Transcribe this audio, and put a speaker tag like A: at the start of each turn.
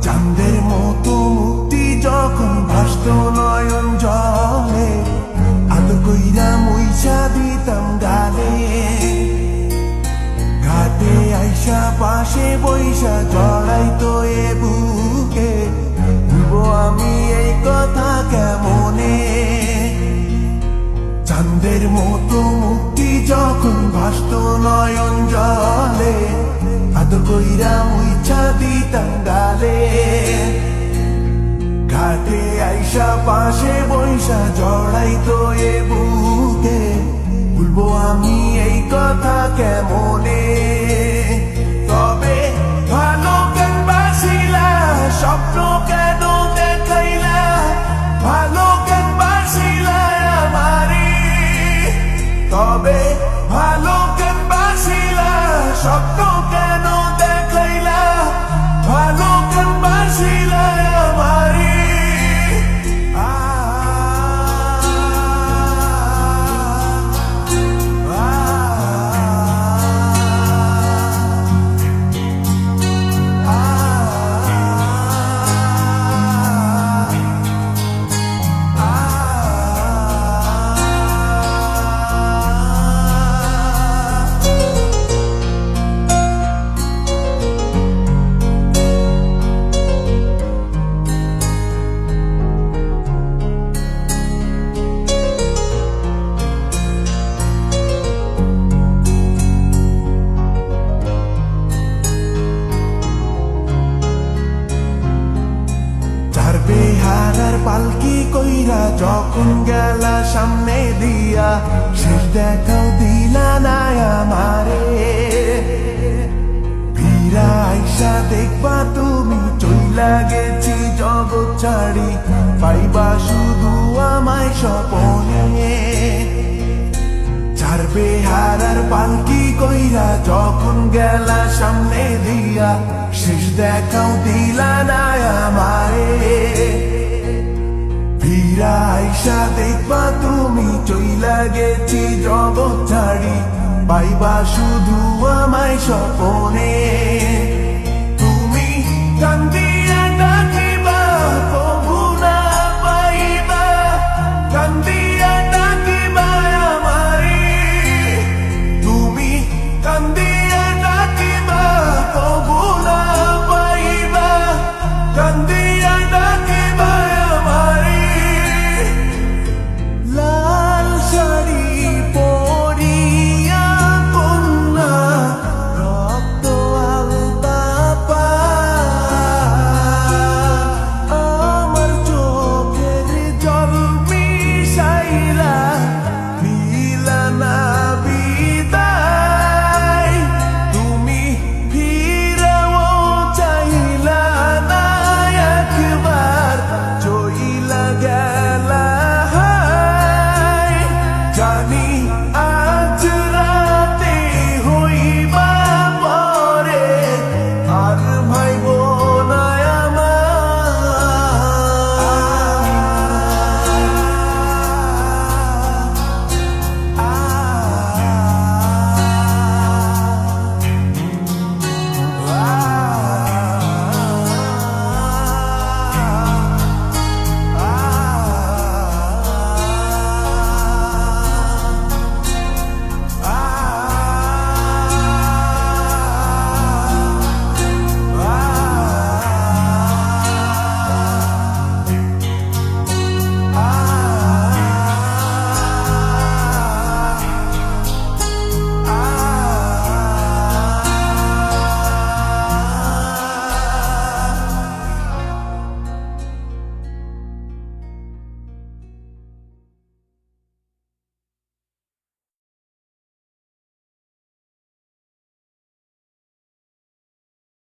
A: চাঁদের মতো মুক্তি যখন ভাসত নয়ন জলে, আদর কইরা মুইসা দিতাম গালে। ঘাটে আইসা পাশে বইসা জড়াইতো এ বুকে, ভুলবো আমি এই কথা কেমনে। চাঁদের মতো মুক্তি যখন ভাসত নয়ন জলে, আদর কইরা মুইছা দিতাম গালে। ঘাটে আইসা পাশে বইসা জড়াইতো এ বুকে, ভুলবো আমি এই কথা কেমনে। তবে ভালো কেন বাসিলা, স্বপ্ন কেন দেখাইলা, ভালো কেন বাসিলা আমারে। তবে ভালো কেন বাসিলা, স্বপ্ন কেন দেখাইলা, ভালো কেন বাসিলা আমারে। বেহারার পালকি কইরা যখন গেলা সামনে দিয়া, শেষ দেখাও দিলা না আমারে। ফিরা আইসা দেখবা তুমি চইলা গেছি জগৎ ছাড়ি, পাইবা শুধু আমায় স্বপনে। চার বেহারার পালকি কইরা যখন গেলা সামনে দিয়া, শেষ দেখাও দিলা না আমারে। ফিরা আইসা দেখবা তুমি চইলা গেছি জগৎ ছাড়ি, পাইবা শুধু আমায় স্বপনে।